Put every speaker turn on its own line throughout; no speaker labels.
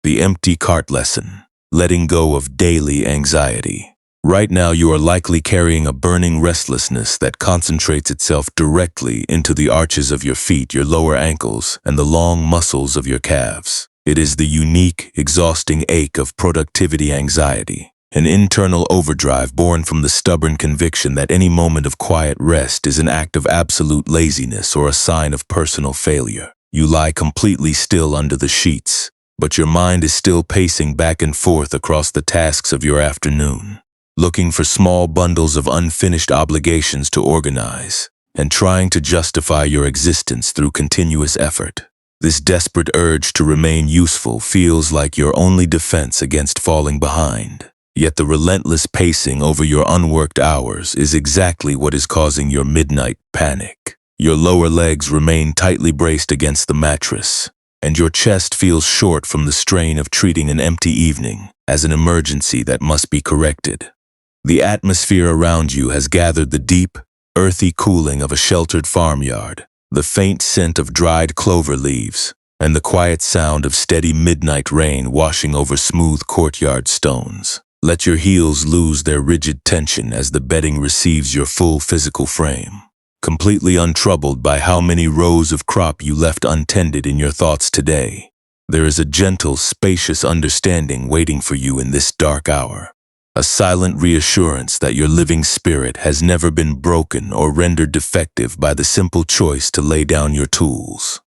The empty cart lesson. Letting go of daily anxiety. Right now you are likely carrying a burning restlessness that concentrates itself directly into the arches of your feet, your lower ankles, and the long muscles of your calves. It is the unique, exhausting ache of productivity anxiety, an internal overdrive born from the stubborn conviction that any moment of quiet rest is an act of absolute laziness or a sign of personal failure. You lie completely still under the sheets, but your mind is still pacing back and forth across the tasks of your afternoon, looking for small bundles of unfinished obligations to organize, and trying to justify your existence through continuous effort. This desperate urge to remain useful feels like your only defense against falling behind. Yet the relentless pacing over your unworked hours is exactly what is causing your midnight panic. Your lower legs remain tightly braced against the mattress, and your chest feels short from the strain of treating an empty evening as an emergency that must be corrected. The atmosphere around you has gathered the deep, earthy cooling of a sheltered farmyard, the faint scent of dried clover leaves, and the quiet sound of steady midnight rain washing over smooth courtyard stones. Let your heels lose their rigid tension as the bedding receives your full physical frame, completely untroubled by how many rows of crop you left untended in your thoughts today. There is a gentle, spacious understanding waiting for you in this dark hour, a silent reassurance that your living spirit has never been broken or rendered defective by the simple choice to lay down your tools.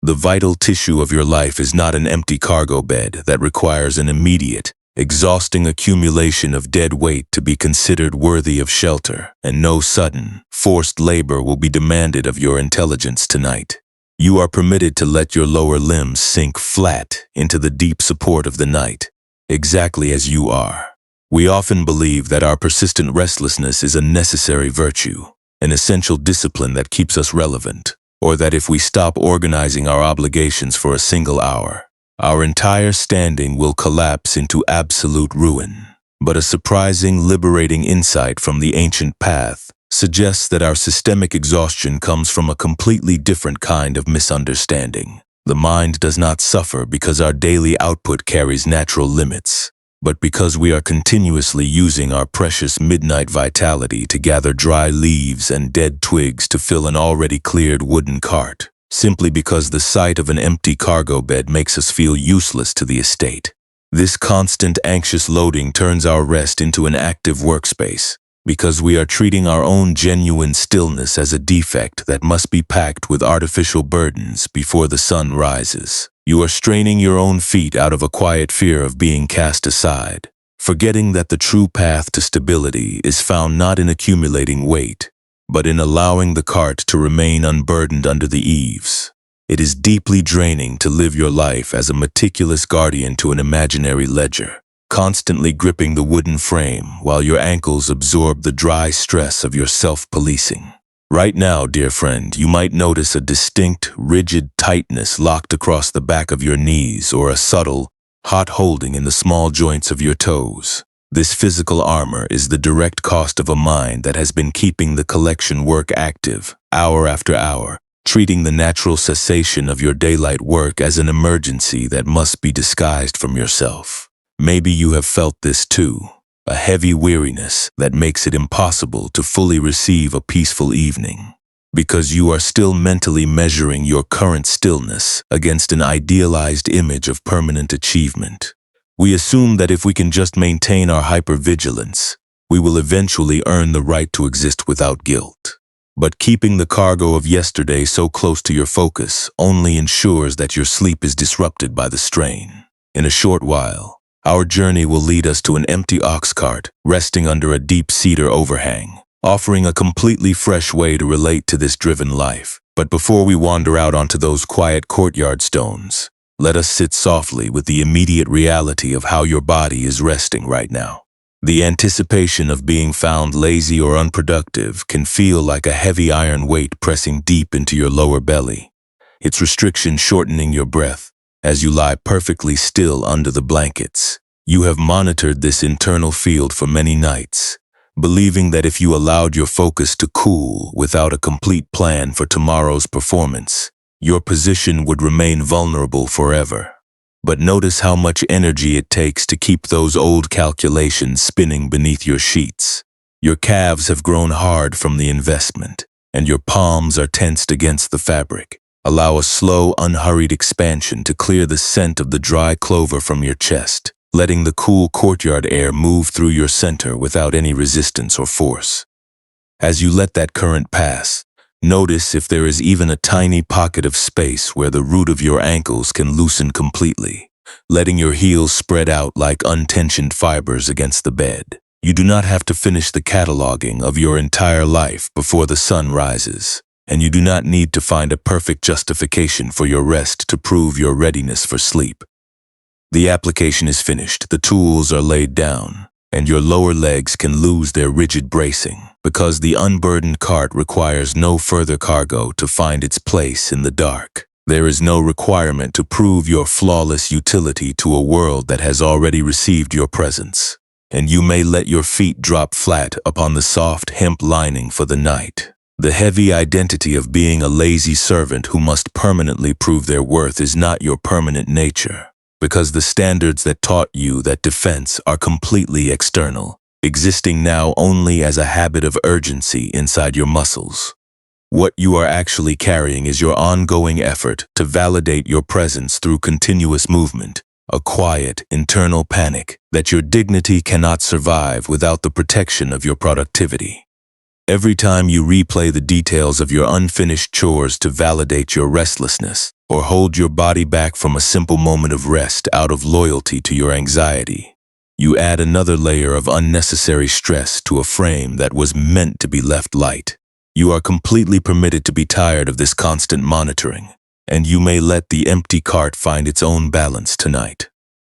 The vital tissue of your life is not an empty cargo bed that requires an immediate, exhausting accumulation of dead weight to be considered worthy of shelter, and no sudden, forced labor will be demanded of your intelligence tonight. You are permitted to let your lower limbs sink flat into the deep support of the night, exactly as you are. We often believe that our persistent restlessness is a necessary virtue, an essential discipline that keeps us relevant, or that if we stop organizing our obligations for a single hour, our entire standing will collapse into absolute ruin. But a surprising, liberating insight from the ancient path suggests that our systemic exhaustion comes from a completely different kind of misunderstanding. The mind does not suffer because our daily output carries natural limits, but because we are continuously using our precious midnight vitality to gather dry leaves and dead twigs to fill an already cleared wooden cart, simply because the sight of an empty cargo bed makes us feel useless to the estate. This constant anxious loading turns our rest into an active workspace, because we are treating our own genuine stillness as a defect that must be packed with artificial burdens before the sun rises. You are straining your own feet out of a quiet fear of being cast aside, forgetting that the true path to stability is found not in accumulating weight, but in allowing the cart to remain unburdened under the eaves. It is deeply draining to live your life as a meticulous guardian to an imaginary ledger, constantly gripping the wooden frame while your ankles absorb the dry stress of your self-policing. Right now, dear friend, you might notice a distinct, rigid tightness locked across the back of your knees or a subtle, hot holding in the small joints of your toes. This physical armor is the direct cost of a mind that has been keeping the collection work active, hour after hour, treating the natural cessation of your daylight work as an emergency that must be disguised from yourself. Maybe you have felt this too, a heavy weariness that makes it impossible to fully receive a peaceful evening, because you are still mentally measuring your current stillness against an idealized image of permanent achievement. We assume that if we can just maintain our hypervigilance, we will eventually earn the right to exist without guilt. But keeping the cargo of yesterday so close to your focus only ensures that your sleep is disrupted by the strain. In a short while, our journey will lead us to an empty ox cart resting under a deep cedar overhang, offering a completely fresh way to relate to this driven life. But before we wander out onto those quiet courtyard stones, let us sit softly with the immediate reality of how your body is resting right now. The anticipation of being found lazy or unproductive can feel like a heavy iron weight pressing deep into your lower belly, its restriction shortening your breath as you lie perfectly still under the blankets. You have monitored this internal field for many nights, believing that if you allowed your focus to cool without a complete plan for tomorrow's performance, your position would remain vulnerable forever. But notice how much energy it takes to keep those old calculations spinning beneath your sheets. Your calves have grown hard from the investment, and your palms are tensed against the fabric. Allow a slow, unhurried expansion to clear the scent of the dry clover from your chest, letting the cool courtyard air move through your center without any resistance or force. As you let that current pass, notice if there is even a tiny pocket of space where the root of your ankles can loosen completely, letting your heels spread out like untensioned fibers against the bed. You do not have to finish the cataloging of your entire life before the sun rises, and you do not need to find a perfect justification for your rest to prove your readiness for sleep. The application is finished, the tools are laid down, and your lower legs can lose their rigid bracing, because the unburdened cart requires no further cargo to find its place in the dark. There is no requirement to prove your flawless utility to a world that has already received your presence, and you may let your feet drop flat upon the soft hemp lining for the night. The heavy identity of being a lazy servant who must permanently prove their worth is not your permanent nature, because the standards that taught you that defense are completely external, existing now only as a habit of urgency inside your muscles. What you are actually carrying is your ongoing effort to validate your presence through continuous movement, a quiet, internal panic that your dignity cannot survive without the protection of your productivity. Every time you replay the details of your unfinished chores to validate your restlessness, or hold your body back from a simple moment of rest out of loyalty to your anxiety, you add another layer of unnecessary stress to a frame that was meant to be left light. You are completely permitted to be tired of this constant monitoring, and you may let the empty cart find its own balance tonight.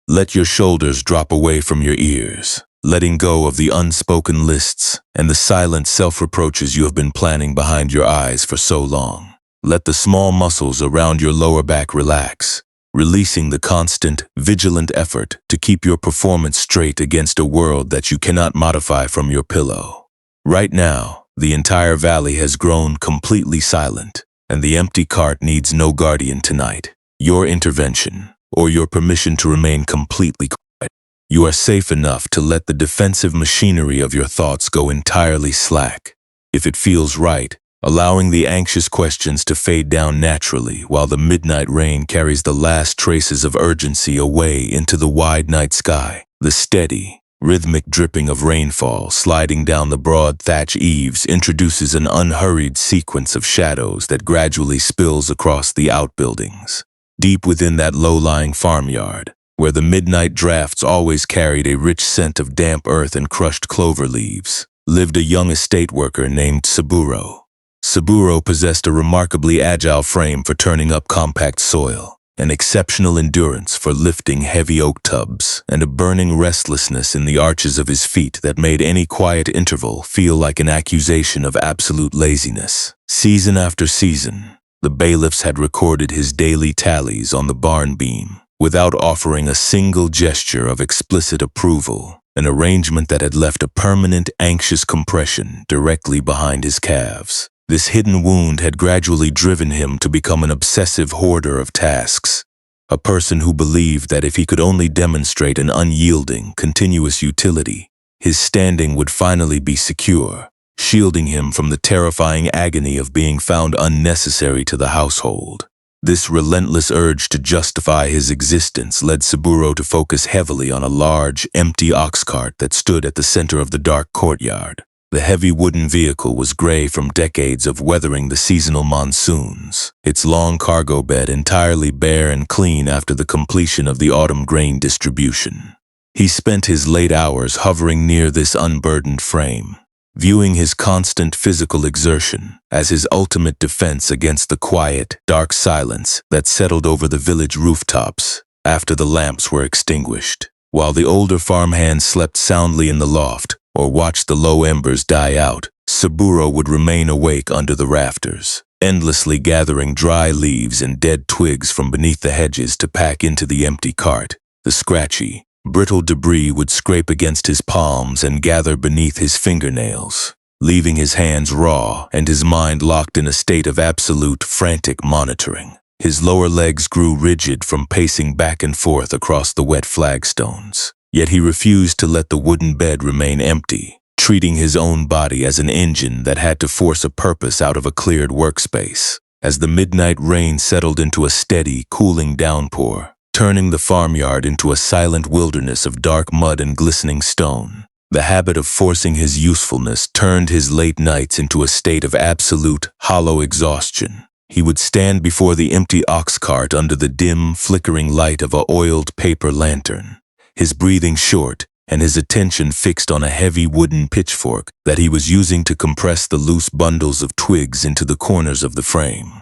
Let your shoulders drop away from your ears, letting go of the unspoken lists and the silent self-reproaches you have been planning behind your eyes for so long. Let the small muscles around your lower back relax, releasing the constant, vigilant effort to keep your performance straight against a world that you cannot modify from your pillow. Right now, the entire valley has grown completely silent, and the empty cart needs no guardian tonight, your intervention, or your permission to remain completely quiet. You are safe enough to let the defensive machinery of your thoughts go entirely slack. If it feels right, allowing the anxious questions to fade down naturally while the midnight rain carries the last traces of urgency away into the wide night sky. The steady, rhythmic dripping of rainfall sliding down the broad thatch eaves introduces an unhurried sequence of shadows that gradually spills across the outbuildings. Deep within that low-lying farmyard, where the midnight drafts always carried a rich scent of damp earth and crushed clover leaves, lived a young estate worker named Saburo. Saburo possessed a remarkably agile frame for turning up compact soil, an exceptional endurance for lifting heavy oak tubs, and a burning restlessness in the arches of his feet that made any quiet interval feel like an accusation of absolute laziness. Season after season, the bailiffs had recorded his daily tallies on the barn beam, without offering a single gesture of explicit approval, an arrangement that had left a permanent anxious compression directly behind his calves. This hidden wound had gradually driven him to become an obsessive hoarder of tasks, a person who believed that if he could only demonstrate an unyielding, continuous utility, his standing would finally be secure, shielding him from the terrifying agony of being found unnecessary to the household. This relentless urge to justify his existence led Saburo to focus heavily on a large, empty ox cart that stood at the center of the dark courtyard. The heavy wooden vehicle was gray from decades of weathering the seasonal monsoons, its long cargo bed entirely bare and clean after the completion of the autumn grain distribution. He spent his late hours hovering near this unburdened frame, viewing his constant physical exertion as his ultimate defense against the quiet, dark silence that settled over the village rooftops after the lamps were extinguished. While the older farmhands slept soundly in the loft or watched the low embers die out, Saburo would remain awake under the rafters, endlessly gathering dry leaves and dead twigs from beneath the hedges to pack into the empty cart. The scratchy, brittle debris would scrape against his palms and gather beneath his fingernails, leaving his hands raw and his mind locked in a state of absolute, frantic monitoring. His lower legs grew rigid from pacing back and forth across the wet flagstones. Yet he refused to let the wooden bed remain empty, treating his own body as an engine that had to force a purpose out of a cleared workspace. As the midnight rain settled into a steady, cooling downpour, turning the farmyard into a silent wilderness of dark mud and glistening stone, the habit of forcing his usefulness turned his late nights into a state of absolute, hollow exhaustion. He would stand before the empty ox cart under the dim, flickering light of a oiled paper lantern, his breathing short and his attention fixed on a heavy wooden pitchfork that he was using to compress the loose bundles of twigs into the corners of the frame.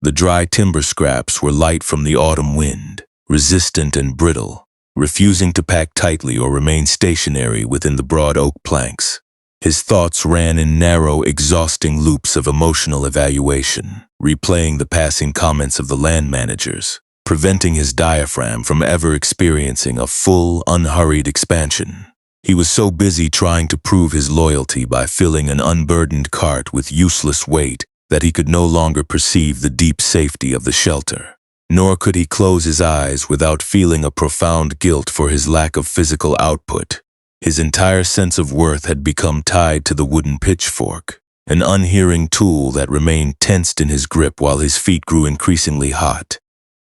The dry timber scraps were light from the autumn wind, resistant and brittle, refusing to pack tightly or remain stationary within the broad oak planks. His thoughts ran in narrow, exhausting loops of emotional evaluation, replaying the passing comments of the land managers, preventing his diaphragm from ever experiencing a full, unhurried expansion. He was so busy trying to prove his loyalty by filling an unburdened cart with useless weight that he could no longer perceive the deep safety of the shelter. Nor could he close his eyes without feeling a profound guilt for his lack of physical output. His entire sense of worth had become tied to the wooden pitchfork, an unhearing tool that remained tensed in his grip while his feet grew increasingly hot.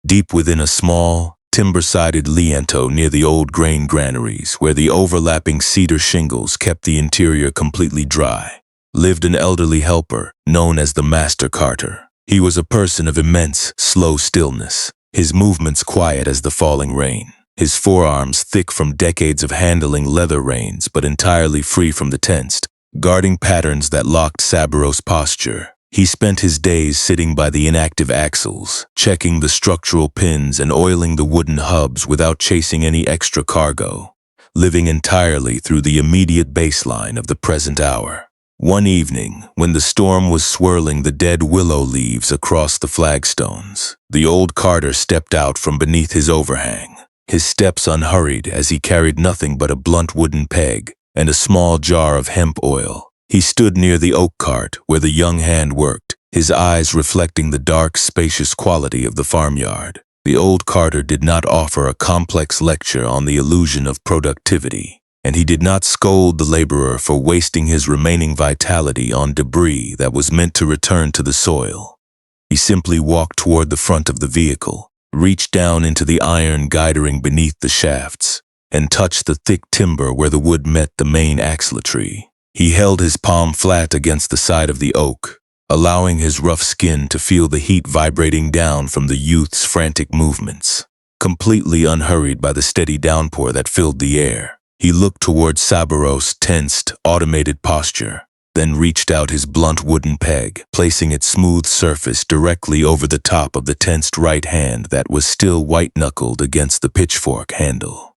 Deep within a small, timber-sided liento near the old grain granaries, where the overlapping cedar shingles kept the interior completely dry, lived an elderly helper known as the master carter. He was a person of immense, slow stillness, his movements quiet as the falling rain, his forearms thick from decades of handling leather reins but entirely free from the tensed, guarding patterns that locked Sabaros' posture. He spent his days sitting by the inactive axles, checking the structural pins and oiling the wooden hubs without chasing any extra cargo, living entirely through the immediate baseline of the present hour. One evening, when the storm was swirling the dead willow leaves across the flagstones, the old carter stepped out from beneath his overhang, his steps unhurried as he carried nothing but a blunt wooden peg and a small jar of hemp oil. He stood near the oak cart where the young hand worked, his eyes reflecting the dark, spacious quality of the farmyard. The old carter did not offer a complex lecture on the illusion of productivity, and he did not scold the laborer for wasting his remaining vitality on debris that was meant to return to the soil. He simply walked toward the front of the vehicle, reached down into the iron guidering beneath the shafts, and touched the thick timber where the wood met the main axletree. He held his palm flat against the side of the oak, allowing his rough skin to feel the heat vibrating down from the youth's frantic movements. Completely unhurried by the steady downpour that filled the air, he looked toward Sabaros' tensed, automated posture, then reached out his blunt wooden peg, placing its smooth surface directly over the top of the tensed right hand that was still white-knuckled against the pitchfork handle.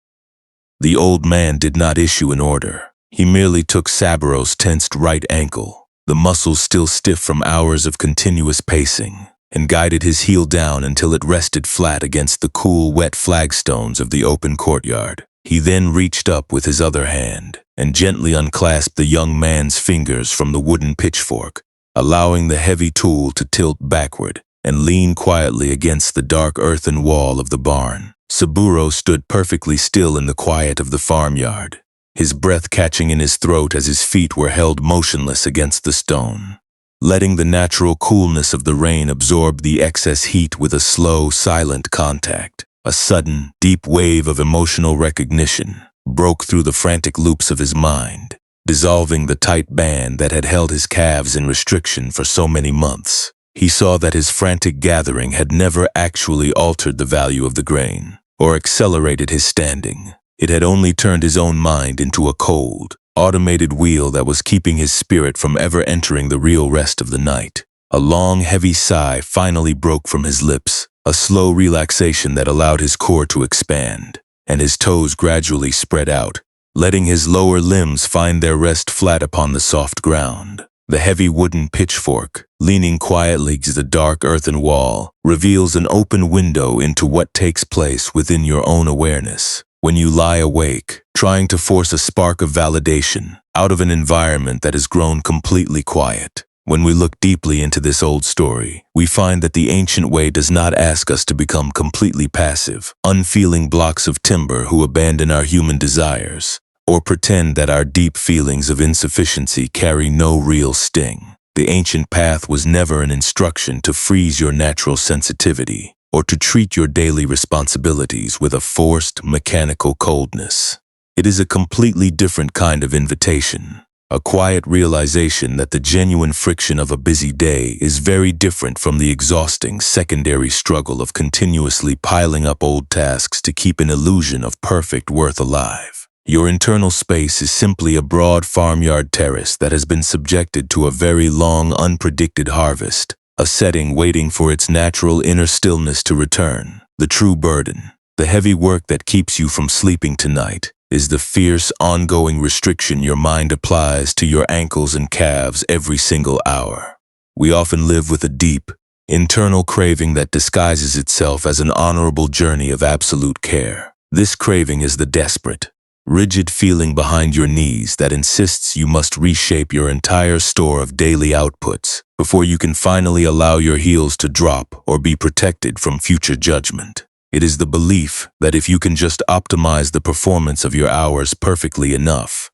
The old man did not issue an order. He merely took Sabaros' tensed right ankle, the muscles still stiff from hours of continuous pacing, and guided his heel down until it rested flat against the cool, wet flagstones of the open courtyard. He then reached up with his other hand and gently unclasped the young man's fingers from the wooden pitchfork, allowing the heavy tool to tilt backward and lean quietly against the dark earthen wall of the barn. Saburo stood perfectly still in the quiet of the farmyard, his breath catching in his throat as his feet were held motionless against the stone, letting the natural coolness of the rain absorb the excess heat with a slow, silent contact. A sudden, deep wave of emotional recognition broke through the frantic loops of his mind, dissolving the tight band that had held his calves in restriction for so many months. He saw that his frantic gathering had never actually altered the value of the grain, or accelerated his standing. It had only turned his own mind into a cold, automated wheel that was keeping his spirit from ever entering the real rest of the night. A long, heavy sigh finally broke from his lips, a slow relaxation that allowed his core to expand, and his toes gradually spread out, letting his lower limbs find their rest flat upon the soft ground. The heavy wooden pitchfork, leaning quietly against the dark earthen wall, reveals an open window into what takes place within your own awareness. When you lie awake, trying to force a spark of validation out of an environment that has grown completely quiet, When we look deeply into this old story, we find that the ancient way does not ask us to become completely passive, unfeeling blocks of timber who abandon our human desires, or pretend that our deep feelings of insufficiency carry no real sting. The ancient path was never an instruction to freeze your natural sensitivity, or to treat your daily responsibilities with a forced, mechanical coldness. It is a completely different kind of invitation. A quiet realization that the genuine friction of a busy day is very different from the exhausting secondary struggle of continuously piling up old tasks to keep an illusion of perfect worth alive. Your internal space is simply a broad farmyard terrace that has been subjected to a very long, unpredicted harvest, a setting waiting for its natural inner stillness to return. The true burden, the heavy work that keeps you from sleeping tonight, is the fierce, ongoing restriction your mind applies to your ankles and calves every single hour. We often live with a deep, internal craving that disguises itself as an honorable journey of absolute care. This craving is the desperate, rigid feeling behind your knees that insists you must reshape your entire store of daily outputs before you can finally allow your heels to drop or be protected from future judgment. It is the belief that if you can just optimize the performance of your hours perfectly enough,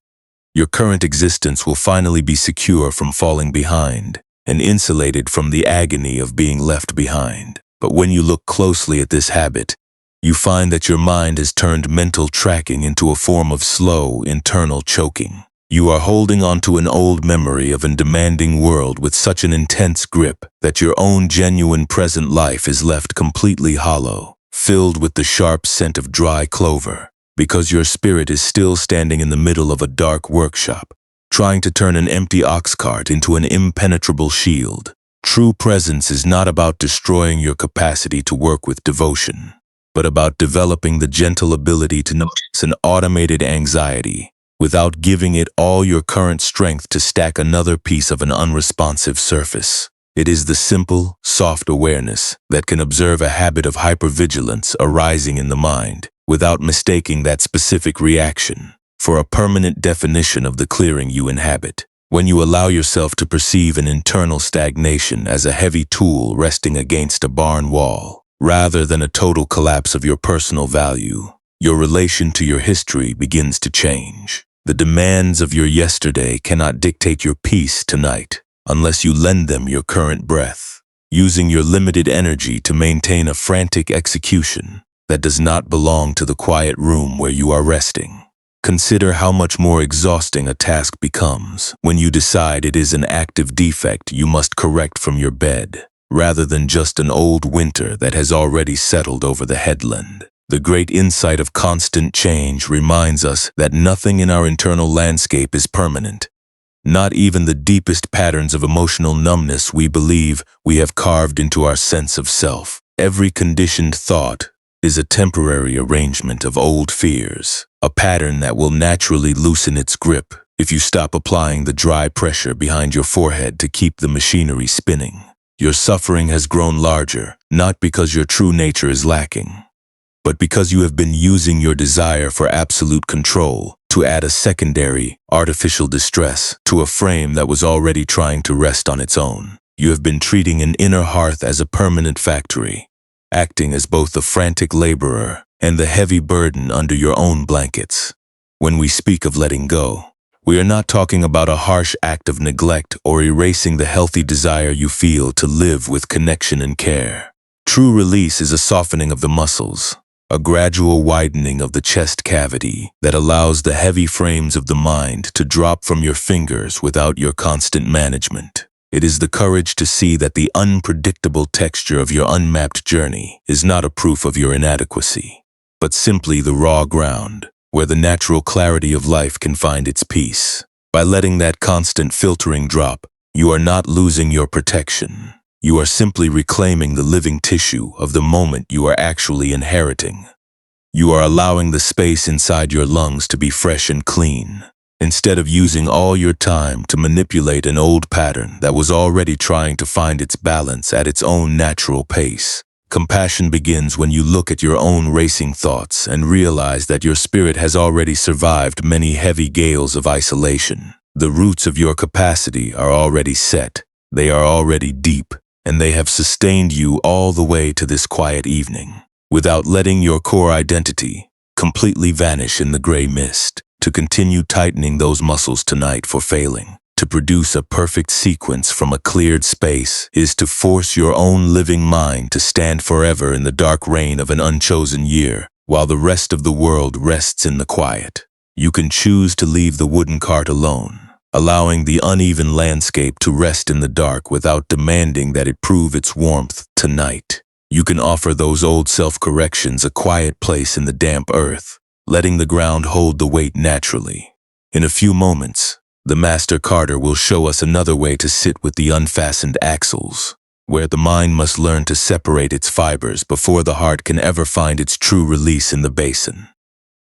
your current existence will finally be secure from falling behind and insulated from the agony of being left behind. But when you look closely at this habit, you find that your mind has turned mental tracking into a form of slow, internal choking. You are holding onto an old memory of a demanding world with such an intense grip that your own genuine present life is left completely hollow, filled with the sharp scent of dry clover, because your spirit is still standing in the middle of a dark workshop, trying to turn an empty ox cart into an impenetrable shield. True presence is not about destroying your capacity to work with devotion, but about developing the gentle ability to notice an automated anxiety without giving it all your current strength to stack another piece of an unresponsive surface. It is the simple, soft awareness that can observe a habit of hypervigilance arising in the mind without mistaking that specific reaction for a permanent definition of the clearing you inhabit. When you allow yourself to perceive an internal stagnation as a heavy tool resting against a barn wall, rather than a total collapse of your personal value, your relation to your history begins to change. The demands of your yesterday cannot dictate your peace tonight, unless you lend them your current breath, using your limited energy to maintain a frantic execution that does not belong to the quiet room where you are resting. Consider how much more exhausting a task becomes when you decide it is an active defect you must correct from your bed, rather than just an old winter that has already settled over the headland. The great insight of constant change reminds us that nothing in our internal landscape is permanent. Not even the deepest patterns of emotional numbness we believe we have carved into our sense of self. Every conditioned thought is a temporary arrangement of old fears, a pattern that will naturally loosen its grip if you stop applying the dry pressure behind your forehead to keep the machinery spinning. Your suffering has grown larger, not because your true nature is lacking, but because you have been using your desire for absolute control to add a secondary, artificial distress to a frame that was already trying to rest on its own. You have been treating an inner hearth as a permanent factory, acting as both the frantic laborer and the heavy burden under your own blankets. When we speak of letting go, we are not talking about a harsh act of neglect or erasing the healthy desire you feel to live with connection and care. True release is a softening of the muscles, a gradual widening of the chest cavity that allows the heavy frames of the mind to drop from your fingers without your constant management. It is the courage to see that the unpredictable texture of your unmapped journey is not a proof of your inadequacy, but simply the raw ground where the natural clarity of life can find its peace. By letting that constant filtering drop, you are not losing your protection. You are simply reclaiming the living tissue of the moment you are actually inheriting. You are allowing the space inside your lungs to be fresh and clean, instead of using all your time to manipulate an old pattern that was already trying to find its balance at its own natural pace. Compassion begins when you look at your own racing thoughts and realize that your spirit has already survived many heavy gales of isolation. The roots of your capacity are already set, They are already deep, and they have sustained you all the way to this quiet evening, without letting your core identity completely vanish in the gray mist. To continue tightening those muscles tonight for failing, to produce a perfect sequence from a cleared space, is to force your own living mind to stand forever in the dark rain of an unchosen year, while the rest of the world rests in the quiet. You can choose to leave the wooden cart alone, allowing the uneven landscape to rest in the dark without demanding that it prove its warmth tonight. You can offer those old self-corrections a quiet place in the damp earth, letting the ground hold the weight naturally. In a few moments, the master carter will show us another way to sit with the unfastened axles, where the mind must learn to separate its fibers before the heart can ever find its true release in the basin.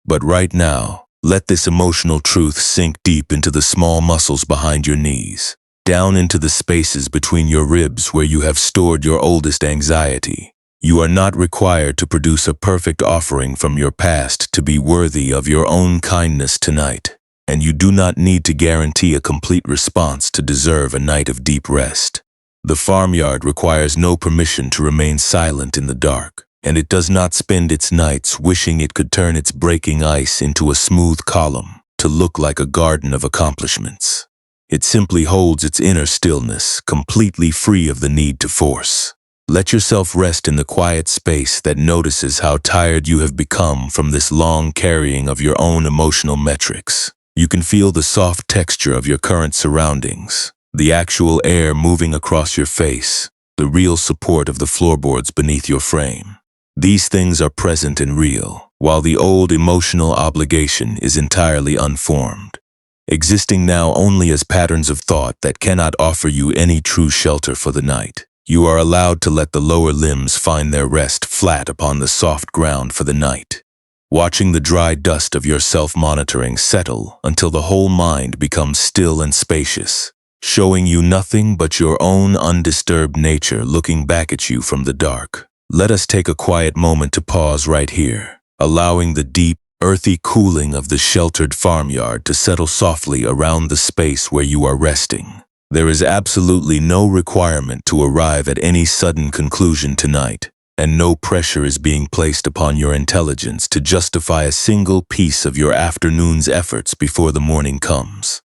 But right now, let this emotional truth sink deep into the small muscles behind your knees, down into the spaces between your ribs where you have stored your oldest anxiety. You are not required to produce a perfect offering from your past to be worthy of your own kindness tonight, and you do not need to guarantee a complete response to deserve a night of deep rest. The farmyard requires no permission to remain silent in the dark, and it does not spend its nights wishing it could turn its breaking ice into a smooth column to look like a garden of accomplishments. It simply holds its inner stillness, completely free of the need to force. Let yourself rest in the quiet space that notices how tired you have become from this long carrying of your own emotional metrics. You can feel the soft texture of your current surroundings, the actual air moving across your face, the real support of the floorboards beneath your frame. These things are present and real, while the old emotional obligation is entirely unformed, existing now only as patterns of thought that cannot offer you any true shelter for the night. You are allowed to let the lower limbs find their rest flat upon the soft ground for the night, watching the dry dust of your self-monitoring settle until the whole mind becomes still and spacious, showing you nothing but your own undisturbed nature looking back at you from the dark. Let us take a quiet moment to pause right here, allowing the deep, earthy cooling of the sheltered farmyard to settle softly around the space where you are resting. There is absolutely no requirement to arrive at any sudden conclusion tonight, and no pressure is being placed upon your intelligence to justify a single piece of your afternoon's efforts before the morning comes.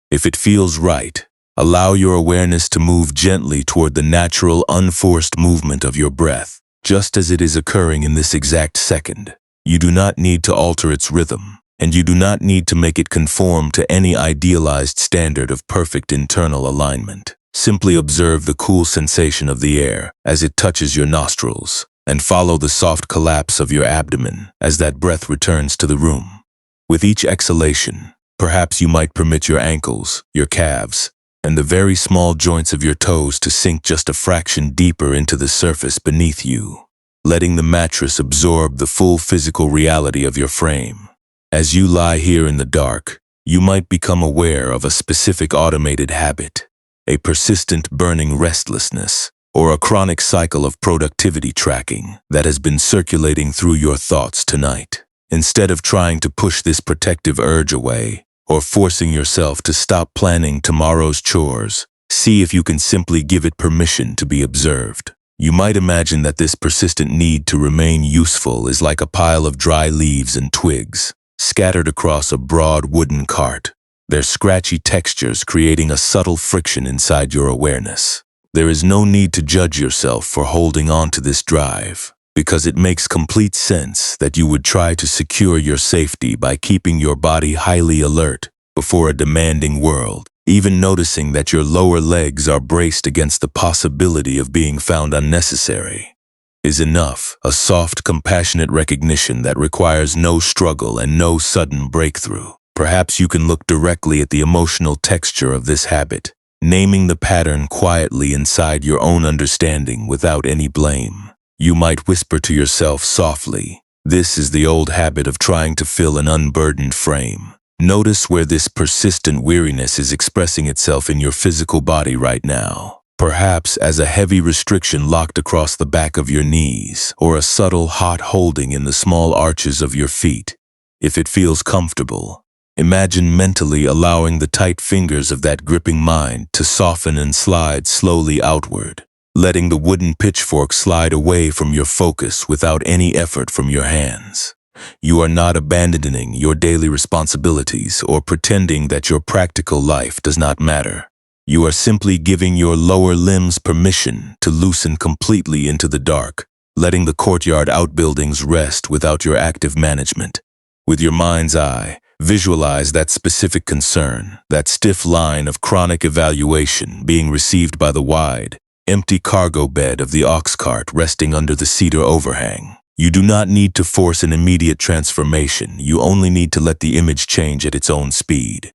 If it feels right, allow your awareness to move gently toward the natural, unforced movement of your breath, just as it is occurring in this exact second. You do not need to alter its rhythm, and you do not need to make it conform to any idealized standard of perfect internal alignment. Simply observe the cool sensation of the air as it touches your nostrils, and follow the soft collapse of your abdomen as that breath returns to the room. With each exhalation, perhaps you might permit your ankles, your calves, and the very small joints of your toes to sink just a fraction deeper into the surface beneath you, letting the mattress absorb the full physical reality of your frame. As you lie here in the dark, you might become aware of a specific automated habit, a persistent burning restlessness, or a chronic cycle of productivity tracking that has been circulating through your thoughts tonight. Instead of trying to push this protective urge away, or forcing yourself to stop planning tomorrow's chores, see if you can simply give it permission to be observed. You might imagine that this persistent need to remain useful is like a pile of dry leaves and twigs, scattered across a broad wooden cart, their scratchy textures creating a subtle friction inside your awareness. There is no need to judge yourself for holding on to this drive, because it makes complete sense that you would try to secure your safety by keeping your body highly alert before a demanding world. Even noticing that your lower legs are braced against the possibility of being found unnecessary is enough, a soft, compassionate recognition that requires no struggle and no sudden breakthrough. Perhaps you can look directly at the emotional texture of this habit, naming the pattern quietly inside your own understanding without any blame. You might whisper to yourself softly, "This is the old habit of trying to fill an unburdened frame." Notice where this persistent weariness is expressing itself in your physical body right now. Perhaps as a heavy restriction locked across the back of your knees, or a subtle hot holding in the small arches of your feet. If it feels comfortable, Imagine mentally allowing the tight fingers of that gripping mind to soften and slide slowly outward, letting the wooden pitchfork slide away from your focus without any effort from your hands. You are not abandoning your daily responsibilities or pretending that your practical life does not matter. You are simply giving your lower limbs permission to loosen completely into the dark, letting the courtyard outbuildings rest without your active management. With your mind's eye, visualize that specific concern, that stiff line of chronic evaluation being received by the wide, empty cargo bed of the ox cart resting under the cedar overhang. You do not need to force an immediate transformation. You only need to let the image change at its own speed.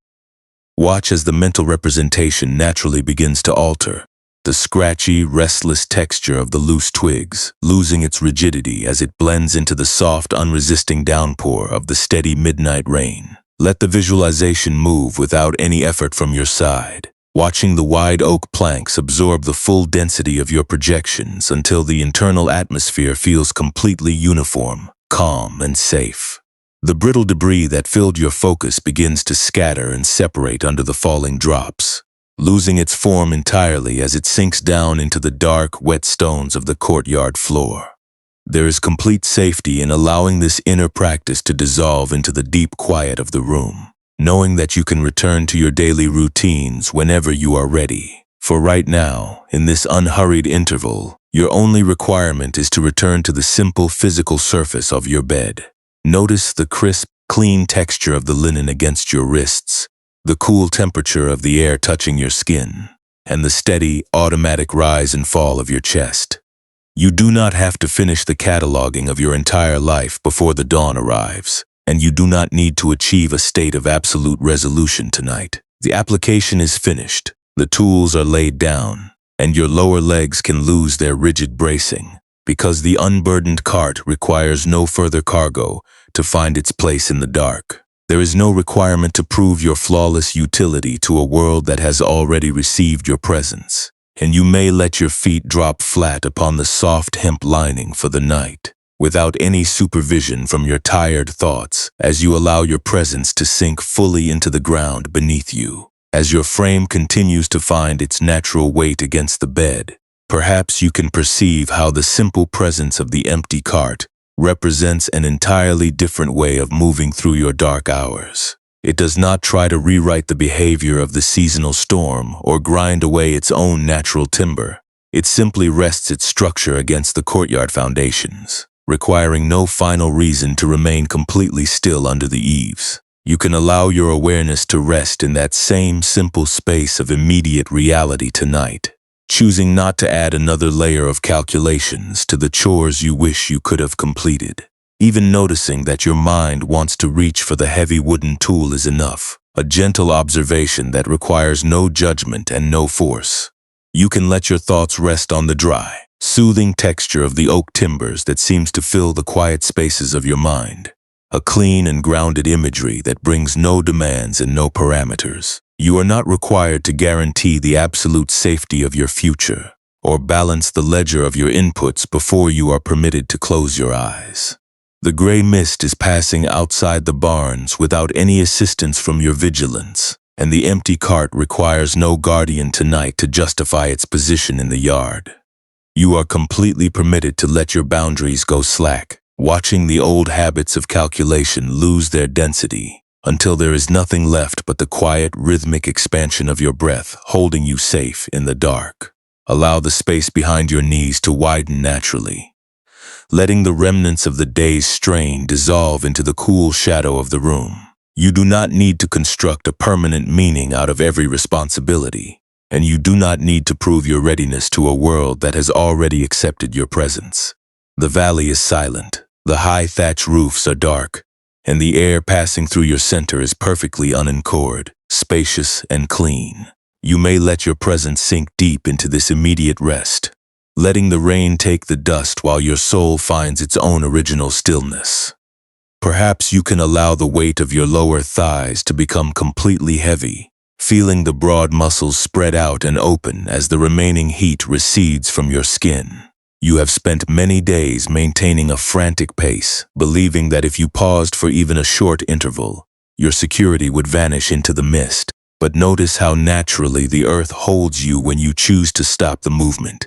Watch as the mental representation naturally begins to alter. The scratchy, restless texture of the loose twigs, losing its rigidity as it blends into the soft, unresisting downpour of the steady midnight rain. Let the visualization move without any effort from your side, watching the wide oak planks absorb the full density of your projections until the internal atmosphere feels completely uniform, calm, and safe. The brittle debris that filled your focus begins to scatter and separate under the falling drops, losing its form entirely as it sinks down into the dark, wet stones of the courtyard floor. There is complete safety in allowing this inner practice to dissolve into the deep quiet of the room, knowing that you can return to your daily routines whenever you are ready. For right now, in this unhurried interval, your only requirement is to return to the simple physical surface of your bed. Notice the crisp, clean texture of the linen against your wrists, the cool temperature of the air touching your skin, and the steady, automatic rise and fall of your chest. You do not have to finish the cataloging of your entire life before the dawn arrives, and you do not need to achieve a state of absolute resolution tonight. The application is finished, the tools are laid down, and your lower legs can lose their rigid bracing, because the unburdened cart requires no further cargo to find its place in the dark. There is no requirement to prove your flawless utility to a world that has already received your presence, and you may let your feet drop flat upon the soft hemp lining for the night, without any supervision from your tired thoughts, as you allow your presence to sink fully into the ground beneath you. As your frame continues to find its natural weight against the bed, perhaps you can perceive how the simple presence of the empty cart represents an entirely different way of moving through your dark hours. It does not try to rewrite the behavior of the seasonal storm or grind away its own natural timber. It simply rests its structure against the courtyard foundations, requiring no final reason to remain completely still under the eaves. You can allow your awareness to rest in that same simple space of immediate reality tonight, choosing not to add another layer of calculations to the chores you wish you could have completed. Even noticing that your mind wants to reach for the heavy wooden tool is enough, a gentle observation that requires no judgment and no force. You can let your thoughts rest on the dry, soothing texture of the oak timbers that seems to fill the quiet spaces of your mind, a clean and grounded imagery that brings no demands and no parameters. You are not required to guarantee the absolute safety of your future or balance the ledger of your inputs before you are permitted to close your eyes. The gray mist is passing outside the barns without any assistance from your vigilance, and the empty cart requires no guardian tonight to justify its position in the yard. You are completely permitted to let your boundaries go slack, watching the old habits of calculation lose their density, until there is nothing left but the quiet, rhythmic expansion of your breath holding you safe in the dark. Allow the space behind your knees to widen naturally, letting the remnants of the day's strain dissolve into the cool shadow of the room. You do not need to construct a permanent meaning out of every responsibility, and you do not need to prove your readiness to a world that has already accepted your presence. The valley is silent, the high thatch roofs are dark, and the air passing through your center is perfectly unencored, spacious, and clean. You may let your presence sink deep into this immediate rest, letting the rain take the dust while your soul finds its own original stillness. Perhaps you can allow the weight of your lower thighs to become completely heavy, feeling the broad muscles spread out and open as the remaining heat recedes from your skin. You have spent many days maintaining a frantic pace, believing that if you paused for even a short interval, your security would vanish into the mist. But notice how naturally the earth holds you when you choose to stop the movement.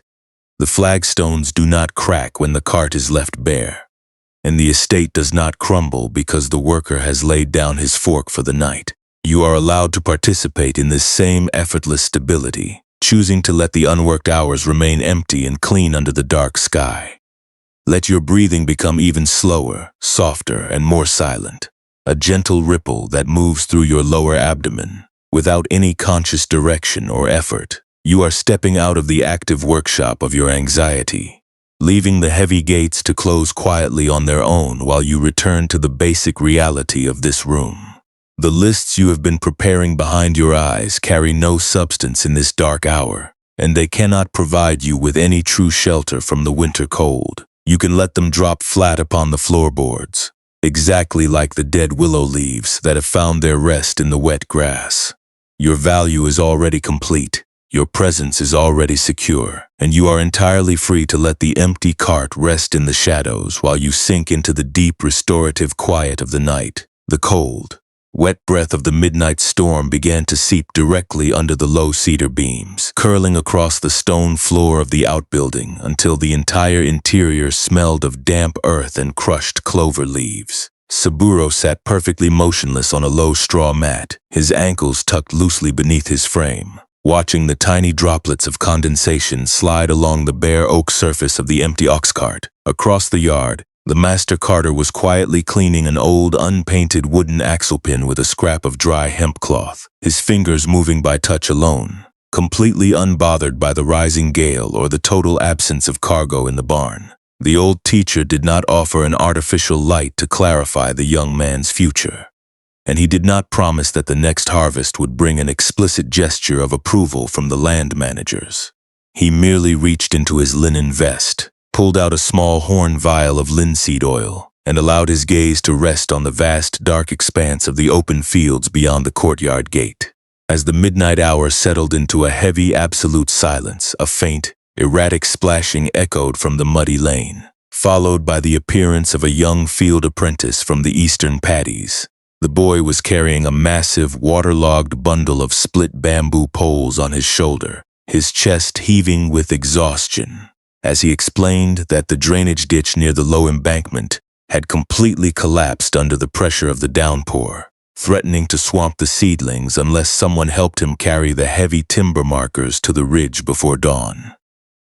The flagstones do not crack when the cart is left bare, and the estate does not crumble because the worker has laid down his fork for the night. You are allowed to participate in this same effortless stability, choosing to let the unworked hours remain empty and clean under the dark sky. Let your breathing become even slower, softer, and more silent, a gentle ripple that moves through your lower abdomen. Without any conscious direction or effort, you are stepping out of the active workshop of your anxiety, leaving the heavy gates to close quietly on their own while you return to the basic reality of this room. The lists you have been preparing behind your eyes carry no substance in this dark hour, and they cannot provide you with any true shelter from the winter cold. You can let them drop flat upon the floorboards, exactly like the dead willow leaves that have found their rest in the wet grass. Your value is already complete, your presence is already secure, and you are entirely free to let the empty cart rest in the shadows while you sink into the deep restorative quiet of the night. The cold, wet breath of the midnight storm began to seep directly under the low cedar beams, curling across the stone floor of the outbuilding until the entire interior smelled of damp earth and crushed clover leaves. Saburo sat perfectly motionless on a low straw mat, his ankles tucked loosely beneath his frame, watching the tiny droplets of condensation slide along the bare oak surface of the empty ox cart. Across the yard, the master carter was quietly cleaning an old, unpainted wooden axle pin with a scrap of dry hemp cloth, his fingers moving by touch alone, completely unbothered by the rising gale or the total absence of cargo in the barn. The old teacher did not offer an artificial light to clarify the young man's future, and he did not promise that the next harvest would bring an explicit gesture of approval from the land managers. He merely reached into his linen vest, pulled out a small horn vial of linseed oil, and allowed his gaze to rest on the vast, dark expanse of the open fields beyond the courtyard gate. As the midnight hour settled into a heavy, absolute silence, a faint, erratic splashing echoed from the muddy lane, followed by the appearance of a young field apprentice from the eastern paddies. The boy was carrying a massive, waterlogged bundle of split bamboo poles on his shoulder, his chest heaving with exhaustion, as he explained that the drainage ditch near the low embankment had completely collapsed under the pressure of the downpour, threatening to swamp the seedlings unless someone helped him carry the heavy timber markers to the ridge before dawn.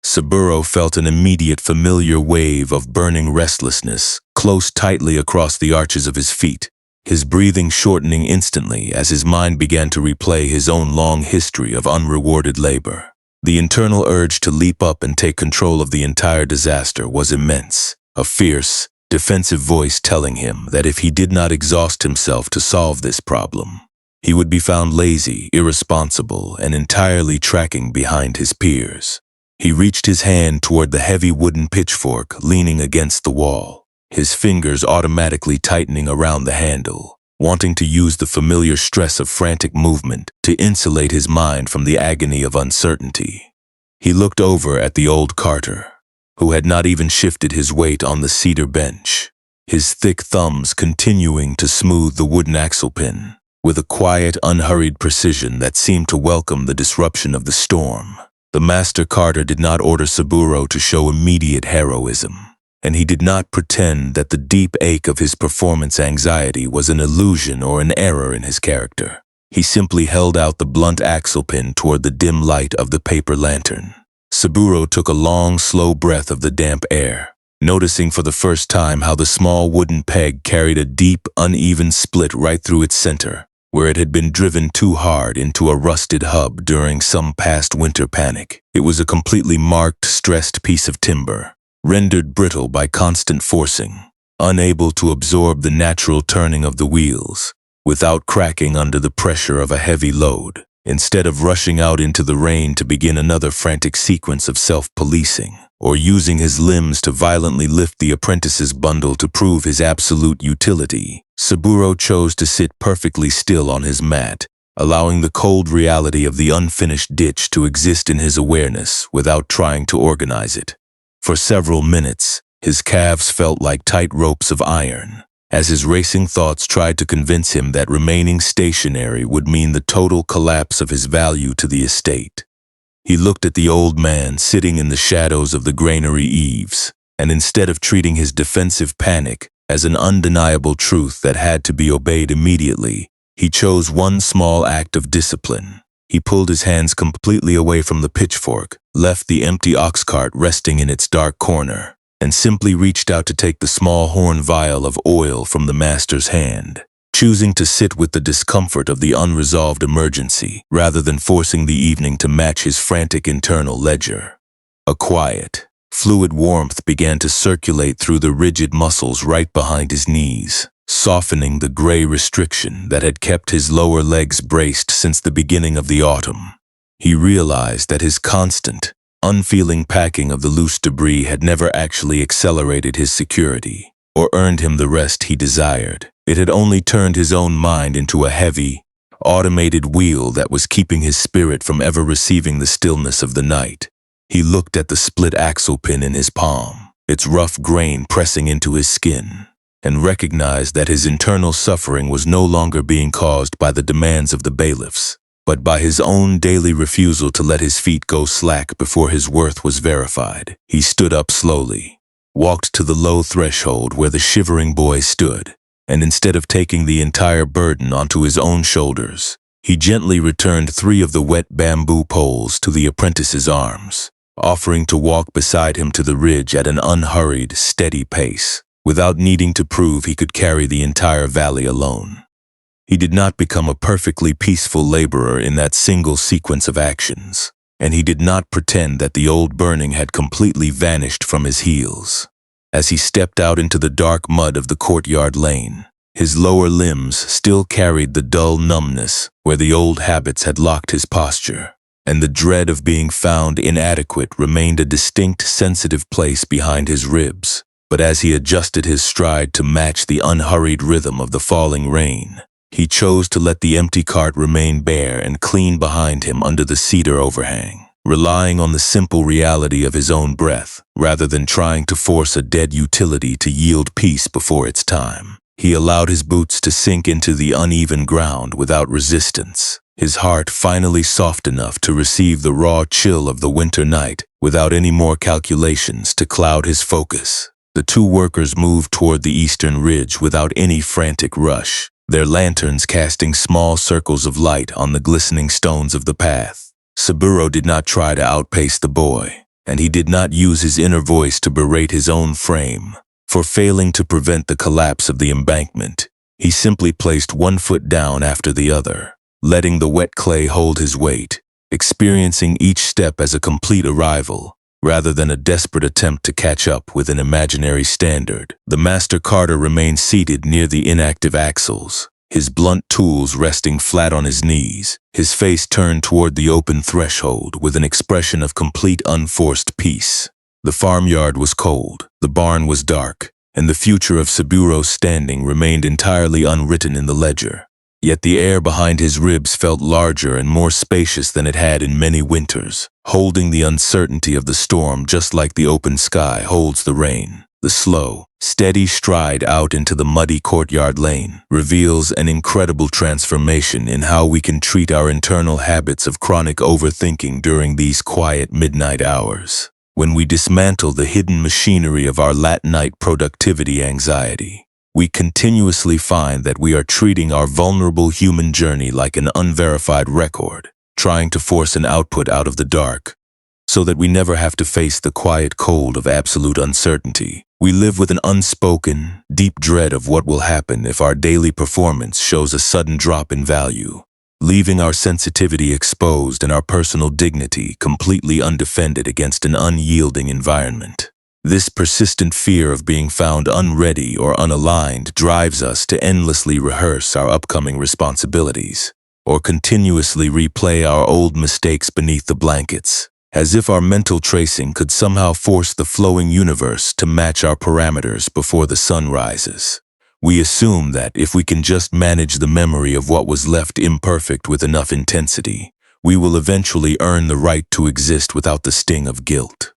Saburo felt an immediate familiar wave of burning restlessness close tightly across the arches of his feet, his breathing shortening instantly as his mind began to replay his own long history of unrewarded labor. The internal urge to leap up and take control of the entire disaster was immense, a fierce, defensive voice telling him that if he did not exhaust himself to solve this problem, he would be found lazy, irresponsible, and entirely tracking behind his peers. He reached his hand toward the heavy wooden pitchfork leaning against the wall, his fingers automatically tightening around the handle, wanting to use the familiar stress of frantic movement to insulate his mind from the agony of uncertainty. He looked over at the old carter, who had not even shifted his weight on the cedar bench, his thick thumbs continuing to smooth the wooden axle pin with a quiet, unhurried precision that seemed to welcome the disruption of the storm. The master carter did not order Saburo to show immediate heroism, and he did not pretend that the deep ache of his performance anxiety was an illusion or an error in his character. He simply held out the blunt axle pin toward the dim light of the paper lantern. Saburo took a long, slow breath of the damp air, noticing for the first time how the small wooden peg carried a deep, uneven split right through its center, where it had been driven too hard into a rusted hub during some past winter panic. It was a completely marked, stressed piece of timber, rendered brittle by constant forcing, unable to absorb the natural turning of the wheels, without cracking under the pressure of a heavy load. Instead of rushing out into the rain to begin another frantic sequence of self-policing, or using his limbs to violently lift the apprentice's bundle to prove his absolute utility, Saburo chose to sit perfectly still on his mat, allowing the cold reality of the unfinished ditch to exist in his awareness without trying to organize it. For several minutes, his calves felt like tight ropes of iron, as his racing thoughts tried to convince him that remaining stationary would mean the total collapse of his value to the estate. He looked at the old man sitting in the shadows of the granary eaves, and instead of treating his defensive panic as an undeniable truth that had to be obeyed immediately, he chose one small act of discipline. He pulled his hands completely away from the pitchfork, left the empty ox cart resting in its dark corner, and simply reached out to take the small horn vial of oil from the master's hand, choosing to sit with the discomfort of the unresolved emergency rather than forcing the evening to match his frantic internal ledger. A quiet, fluid warmth began to circulate through the rigid muscles right behind his knees, softening the gray restriction that had kept his lower legs braced since the beginning of the autumn. He realized that his constant, unfeeling packing of the loose debris had never actually accelerated his security or earned him the rest he desired. It had only turned his own mind into a heavy, automated wheel that was keeping his spirit from ever receiving the stillness of the night. He looked at the split axle pin in his palm, its rough grain pressing into his skin, and recognized that his internal suffering was no longer being caused by the demands of the bailiffs, but by his own daily refusal to let his feet go slack before his worth was verified. He stood up slowly, walked to the low threshold where the shivering boy stood, and instead of taking the entire burden onto his own shoulders, he gently returned 3 of the wet bamboo poles to the apprentice's arms, offering to walk beside him to the ridge at an unhurried, steady pace, without needing to prove he could carry the entire valley alone. He did not become a perfectly peaceful laborer in that single sequence of actions, and he did not pretend that the old burning had completely vanished from his heels. As he stepped out into the dark mud of the courtyard lane, his lower limbs still carried the dull numbness where the old habits had locked his posture, and the dread of being found inadequate remained a distinct, sensitive place behind his ribs. But as he adjusted his stride to match the unhurried rhythm of the falling rain, he chose to let the empty cart remain bare and clean behind him under the cedar overhang, relying on the simple reality of his own breath, rather than trying to force a dead utility to yield peace before its time. He allowed his boots to sink into the uneven ground without resistance, his heart finally soft enough to receive the raw chill of the winter night without any more calculations to cloud his focus. The 2 workers moved toward the eastern ridge without any frantic rush, their lanterns casting small circles of light on the glistening stones of the path. Saburo did not try to outpace the boy, and he did not use his inner voice to berate his own frame for failing to prevent the collapse of the embankment. He simply placed one foot down after the other, letting the wet clay hold his weight, experiencing each step as a complete arrival, rather than a desperate attempt to catch up with an imaginary standard. The master carter remained seated near the inactive axles, his blunt tools resting flat on his knees, his face turned toward the open threshold with an expression of complete unforced peace. The farmyard was cold, the barn was dark, and the future of Saburo's standing remained entirely unwritten in the ledger. Yet the air behind his ribs felt larger and more spacious than it had in many winters, holding the uncertainty of the storm just like the open sky holds the rain. The slow, steady stride out into the muddy courtyard lane reveals an incredible transformation in how we can treat our internal habits of chronic overthinking during these quiet midnight hours. When we dismantle the hidden machinery of our late-night productivity anxiety, we continuously find that we are treating our vulnerable human journey like an unverified record, trying to force an output out of the dark, so that we never have to face the quiet cold of absolute uncertainty. We live with an unspoken, deep dread of what will happen if our daily performance shows a sudden drop in value, leaving our sensitivity exposed and our personal dignity completely undefended against an unyielding environment. This persistent fear of being found unready or unaligned drives us to endlessly rehearse our upcoming responsibilities, or continuously replay our old mistakes beneath the blankets, as if our mental tracing could somehow force the flowing universe to match our parameters before the sun rises. We assume that if we can just manage the memory of what was left imperfect with enough intensity, we will eventually earn the right to exist without the sting of guilt.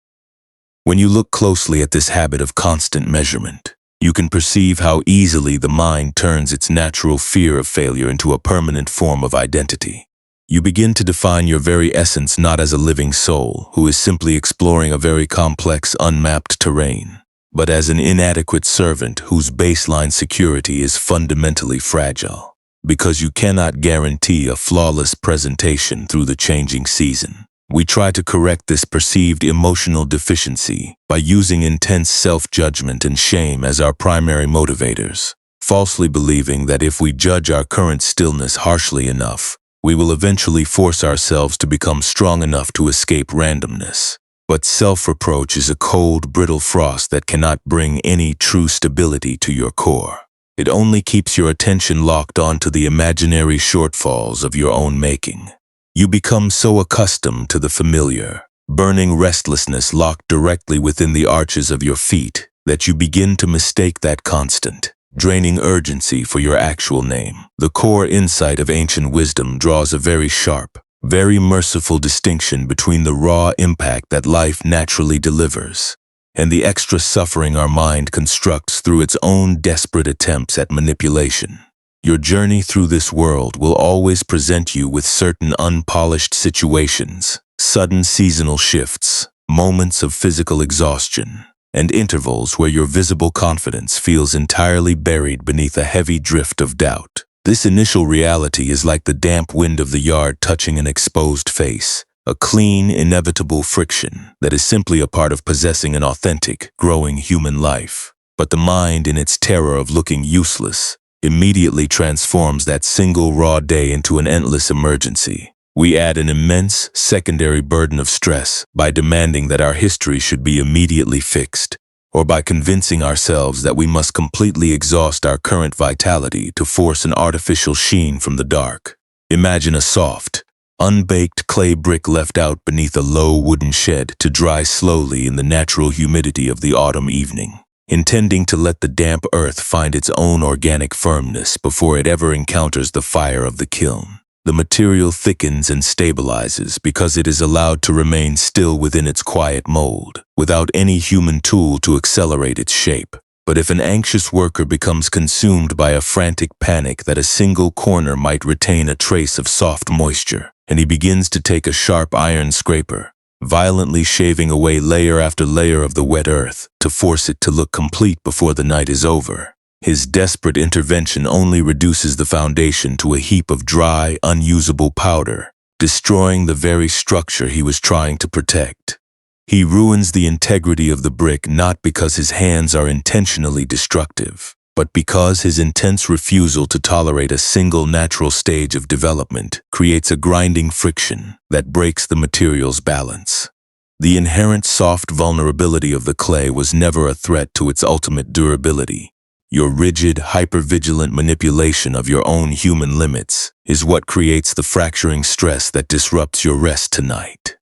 When you look closely at this habit of constant measurement, You can perceive how easily the mind turns its natural fear of failure into a permanent form of identity. You begin to define your very essence not as a living soul who is simply exploring a very complex, unmapped terrain, but as an inadequate servant whose baseline security is fundamentally fragile. Because you cannot guarantee a flawless presentation through the changing season, we try to correct this perceived emotional deficiency by using intense self-judgment and shame as our primary motivators, falsely believing that if we judge our current stillness harshly enough, we will eventually force ourselves to become strong enough to escape randomness. But self-reproach is a cold, brittle frost that cannot bring any true stability to your core. It only keeps your attention locked onto the imaginary shortfalls of your own making. You become so accustomed to the familiar, burning restlessness locked directly within the arches of your feet that you begin to mistake that constant, draining urgency for your actual name. The core insight of ancient wisdom draws a very sharp, very merciful distinction between the raw impact that life naturally delivers and the extra suffering our mind constructs through its own desperate attempts at manipulation. Your journey through this world will always present you with certain unpolished situations, sudden seasonal shifts, moments of physical exhaustion, and intervals where your visible confidence feels entirely buried beneath a heavy drift of doubt. This initial reality is like the damp wind of the yard touching an exposed face, a clean, inevitable friction that is simply a part of possessing an authentic, growing human life. But the mind, in its terror of looking useless, immediately transforms that single raw day into an endless emergency. We add an immense, secondary burden of stress by demanding that our history should be immediately fixed, or by convincing ourselves that we must completely exhaust our current vitality to force an artificial sheen from the dark. Imagine a soft, unbaked clay brick left out beneath a low wooden shed to dry slowly in the natural humidity of the autumn evening, intending to let the damp earth find its own organic firmness before it ever encounters the fire of the kiln. The material thickens and stabilizes because it is allowed to remain still within its quiet mold, without any human tool to accelerate its shape. But if an anxious worker becomes consumed by a frantic panic that a single corner might retain a trace of soft moisture, and he begins to take a sharp iron scraper, violently shaving away layer after layer of the wet earth to force it to look complete before the night is over, his desperate intervention only reduces the foundation to a heap of dry, unusable powder, destroying the very structure he was trying to protect. He ruins the integrity of the brick not because his hands are intentionally destructive, but because his intense refusal to tolerate a single natural stage of development creates a grinding friction that breaks the material's balance. The inherent soft vulnerability of the clay was never a threat to its ultimate durability. Your rigid, hypervigilant manipulation of your own human limits is what creates the fracturing stress that disrupts your rest tonight.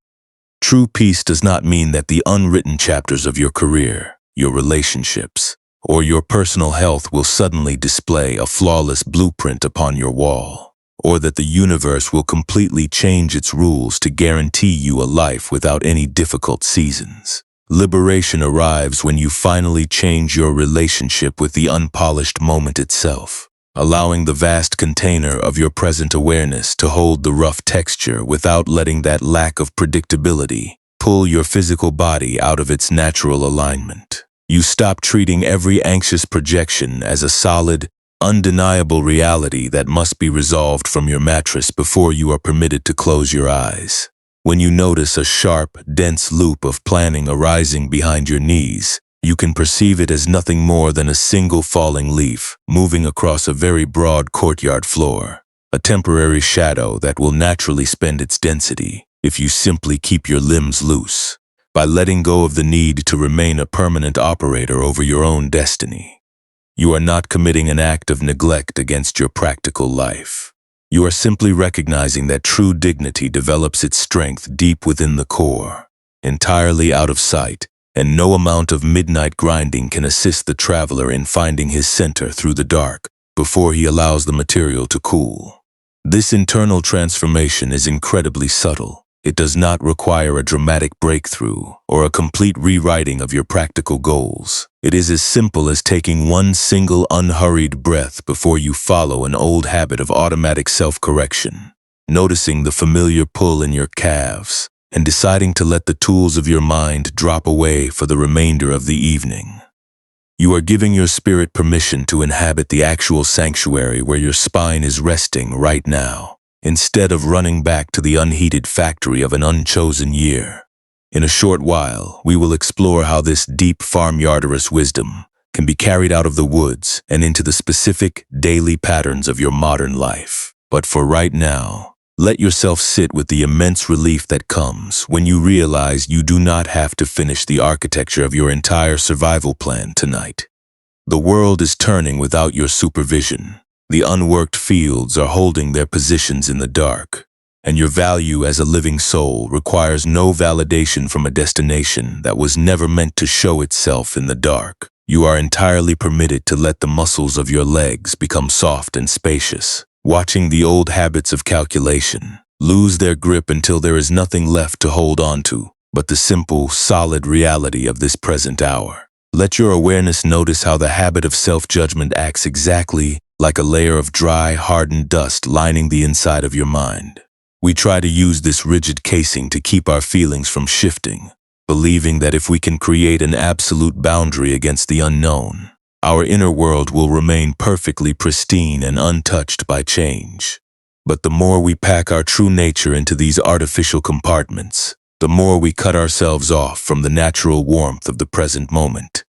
True peace does not mean that the unwritten chapters of your career, your relationships, or your personal health will suddenly display a flawless blueprint upon your wall, or that the universe will completely change its rules to guarantee you a life without any difficult seasons. Liberation arrives when you finally change your relationship with the unpolished moment itself, allowing the vast container of your present awareness to hold the rough texture without letting that lack of predictability pull your physical body out of its natural alignment. You stop treating every anxious projection as a solid, undeniable reality that must be resolved from your mattress before you are permitted to close your eyes. When you notice a sharp, dense loop of planning arising behind your knees, you can perceive it as nothing more than a single falling leaf moving across a very broad courtyard floor, a temporary shadow that will naturally spend its density if you simply keep your limbs loose, by letting go of the need to remain a permanent operator over your own destiny. You are not committing an act of neglect against your practical life. You are simply recognizing that true dignity develops its strength deep within the core, entirely out of sight, and no amount of midnight grinding can assist the traveler in finding his center through the dark before he allows the material to cool. This internal transformation is incredibly subtle. It does not require a dramatic breakthrough or a complete rewriting of your practical goals. It is as simple as taking one single unhurried breath before you follow an old habit of automatic self-correction, noticing the familiar pull in your calves, and deciding to let the tools of your mind drop away for the remainder of the evening. You are giving your spirit permission to inhabit the actual sanctuary where your spine is resting right now, instead of running back to the unheated factory of an unchosen year. In a short while, we will explore how this deep farmyarderous wisdom can be carried out of the woods and into the specific daily patterns of your modern life. But for right now, let yourself sit with the immense relief that comes when you realize you do not have to finish the architecture of your entire survival plan tonight. The world is turning without your supervision. The unworked fields are holding their positions in the dark, and your value as a living soul requires no validation from a destination that was never meant to show itself in the dark. You are entirely permitted to let the muscles of your legs become soft and spacious, watching the old habits of calculation lose their grip until there is nothing left to hold on to but the simple, solid reality of this present hour. Let your awareness notice how the habit of self-judgment acts exactly like a layer of dry, hardened dust lining the inside of your mind. We try to use this rigid casing to keep our feelings from shifting, believing that if we can create an absolute boundary against the unknown, our inner world will remain perfectly pristine and untouched by change. But the more we pack our true nature into these artificial compartments, the more we cut ourselves off from the natural warmth of the present moment.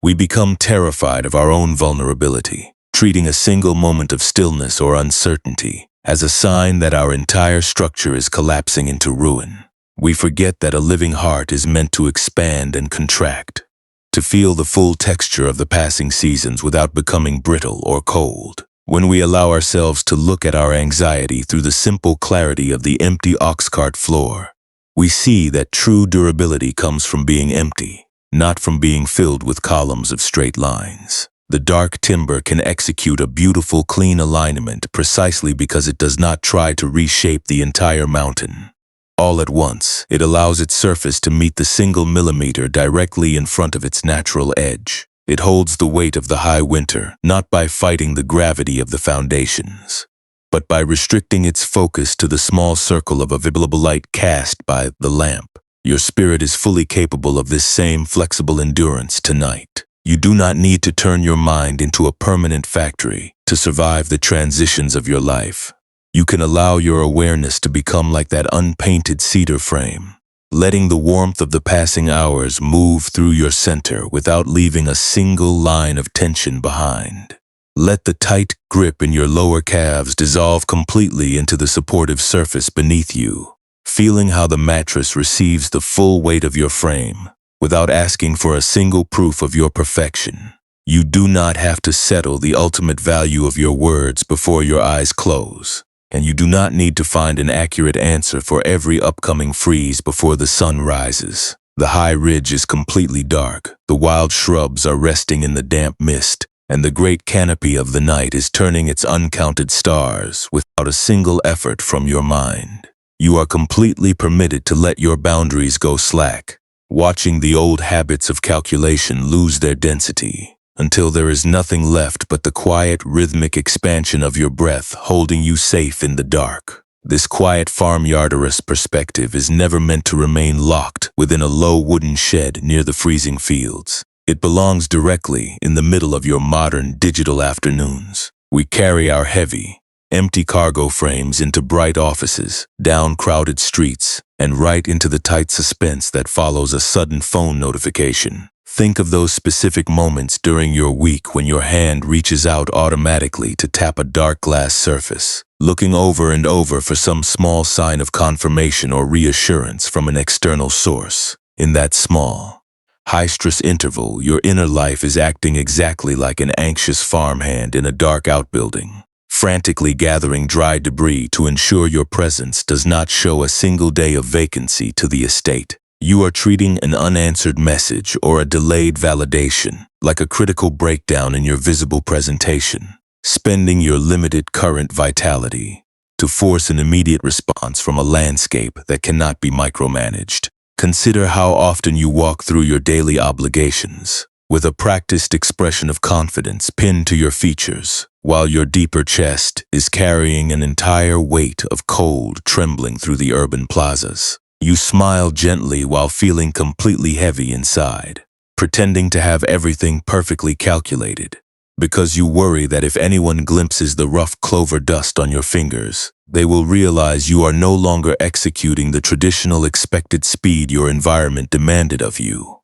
We become terrified of our own vulnerability, treating a single moment of stillness or uncertainty as a sign that our entire structure is collapsing into ruin. We forget that a living heart is meant to expand and contract, to feel the full texture of the passing seasons without becoming brittle or cold. When we allow ourselves to look at our anxiety through the simple clarity of the empty ox cart floor, we see that true durability comes from being empty, not from being filled with columns of straight lines. The dark timber can execute a beautiful, clean alignment precisely because it does not try to reshape the entire mountain. All at once, it allows its surface to meet the single millimeter directly in front of its natural edge. It holds the weight of the high winter, not by fighting the gravity of the foundations, but by restricting its focus to the small circle of available light cast by the lamp. Your spirit is fully capable of this same flexible endurance tonight. You do not need to turn your mind into a permanent factory to survive the transitions of your life. You can allow your awareness to become like that unpainted cedar frame, letting the warmth of the passing hours move through your center without leaving a single line of tension behind. Let the tight grip in your lower calves dissolve completely into the supportive surface beneath you, feeling how the mattress receives the full weight of your frame without asking for a single proof of your perfection. You do not have to settle the ultimate value of your words before your eyes close, and you do not need to find an accurate answer for every upcoming freeze before the sun rises. The high ridge is completely dark, the wild shrubs are resting in the damp mist, and the great canopy of the night is turning its uncounted stars without a single effort from your mind. You are completely permitted to let your boundaries go slack, watching the old habits of calculation lose their density, until there is nothing left but the quiet, rhythmic expansion of your breath holding you safe in the dark. This quiet farmyarderous perspective is never meant to remain locked within a low wooden shed near the freezing fields. It belongs directly in the middle of your modern digital afternoons. We carry our heavy, empty cargo frames into bright offices, down crowded streets, and right into the tight suspense that follows a sudden phone notification. Think of those specific moments during your week when your hand reaches out automatically to tap a dark glass surface, looking over and over for some small sign of confirmation or reassurance from an external source. In that small, high-stress interval, your inner life is acting exactly like an anxious farmhand in a dark outbuilding, frantically gathering dry debris to ensure your presence does not show a single day of vacancy to the estate. You are treating an unanswered message or a delayed validation like a critical breakdown in your visible presentation, spending your limited current vitality to force an immediate response from a landscape that cannot be micromanaged. Consider how often you walk through your daily obligations with a practiced expression of confidence pinned to your features, while your deeper chest is carrying an entire weight of cold trembling through the urban plazas. You smile gently while feeling completely heavy inside, pretending to have everything perfectly calculated, because you worry that if anyone glimpses the rough clover dust on your fingers, they will realize you are no longer executing the traditional expected speed your environment demanded of you.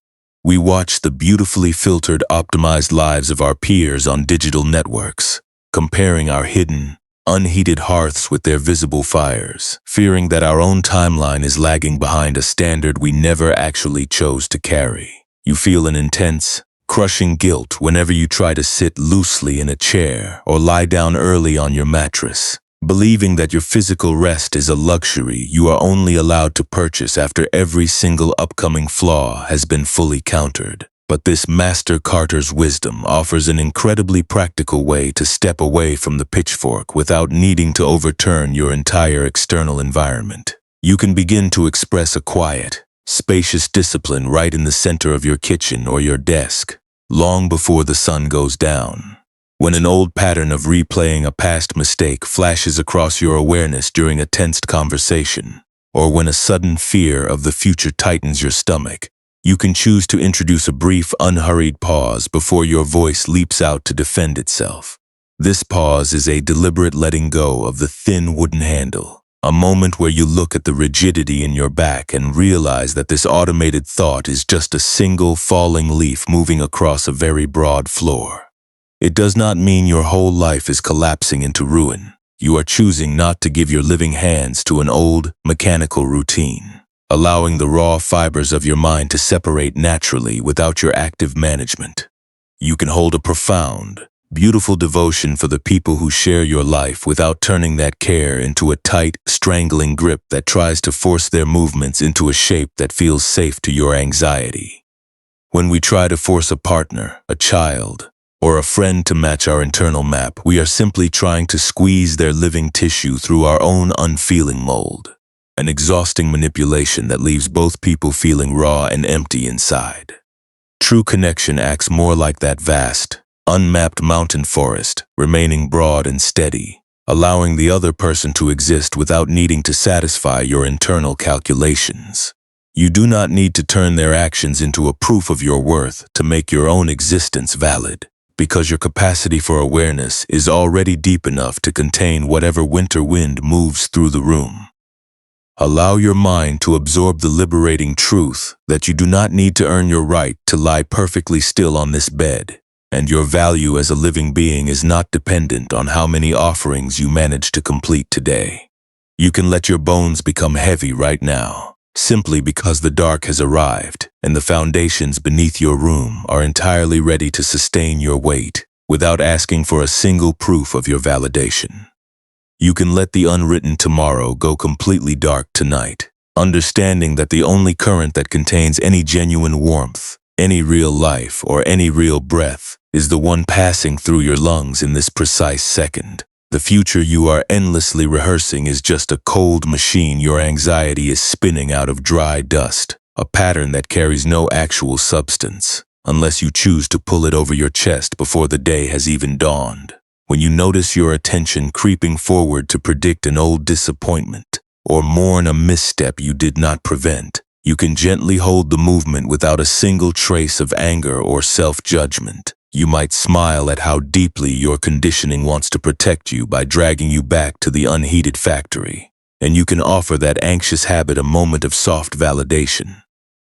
We watch the beautifully filtered, optimized lives of our peers on digital networks, comparing our hidden, unheated hearths with their visible fires, fearing that our own timeline is lagging behind a standard we never actually chose to carry. You feel an intense, crushing guilt whenever you try to sit loosely in a chair or lie down early on your mattress, believing that your physical rest is a luxury you are only allowed to purchase after every single upcoming flaw has been fully countered. But this Master Carter's wisdom offers an incredibly practical way to step away from the pitchfork without needing to overturn your entire external environment. You can begin to express a quiet, spacious discipline right in the center of your kitchen or your desk, long before the sun goes down. When an old pattern of replaying a past mistake flashes across your awareness during a tensed conversation, or when a sudden fear of the future tightens your stomach, you can choose to introduce a brief, unhurried pause before your voice leaps out to defend itself. This pause is a deliberate letting go of the thin wooden handle, a moment where you look at the rigidity in your back and realize that this automated thought is just a single falling leaf moving across a very broad floor. It does not mean your whole life is collapsing into ruin. You are choosing not to give your living hands to an old, mechanical routine, allowing the raw fibers of your mind to separate naturally without your active management. You can hold a profound, beautiful devotion for the people who share your life without turning that care into a tight, strangling grip that tries to force their movements into a shape that feels safe to your anxiety. When we try to force a partner, a child, or a friend to match our internal map, we are simply trying to squeeze their living tissue through our own unfeeling mold, an exhausting manipulation that leaves both people feeling raw and empty inside. True connection acts more like that vast, unmapped mountain forest, remaining broad and steady, allowing the other person to exist without needing to satisfy your internal calculations. You do not need to turn their actions into a proof of your worth to make your own existence valid, because your capacity for awareness is already deep enough to contain whatever winter wind moves through the room. Allow your mind to absorb the liberating truth that you do not need to earn your right to lie perfectly still on this bed, and your value as a living being is not dependent on how many offerings you manage to complete today. You can let your bones become heavy right now, simply because the dark has arrived and the foundations beneath your room are entirely ready to sustain your weight without asking for a single proof of your validation. You can let the unwritten tomorrow go completely dark tonight, understanding that the only current that contains any genuine warmth, any real life, or any real breath is the one passing through your lungs in this precise second. The future you are endlessly rehearsing is just a cold machine your anxiety is spinning out of dry dust, a pattern that carries no actual substance, unless you choose to pull it over your chest before the day has even dawned. When you notice your attention creeping forward to predict an old disappointment or mourn a misstep you did not prevent, you can gently hold the movement without a single trace of anger or self-judgment. You might smile at how deeply your conditioning wants to protect you by dragging you back to the unheated factory, and you can offer that anxious habit a moment of soft validation.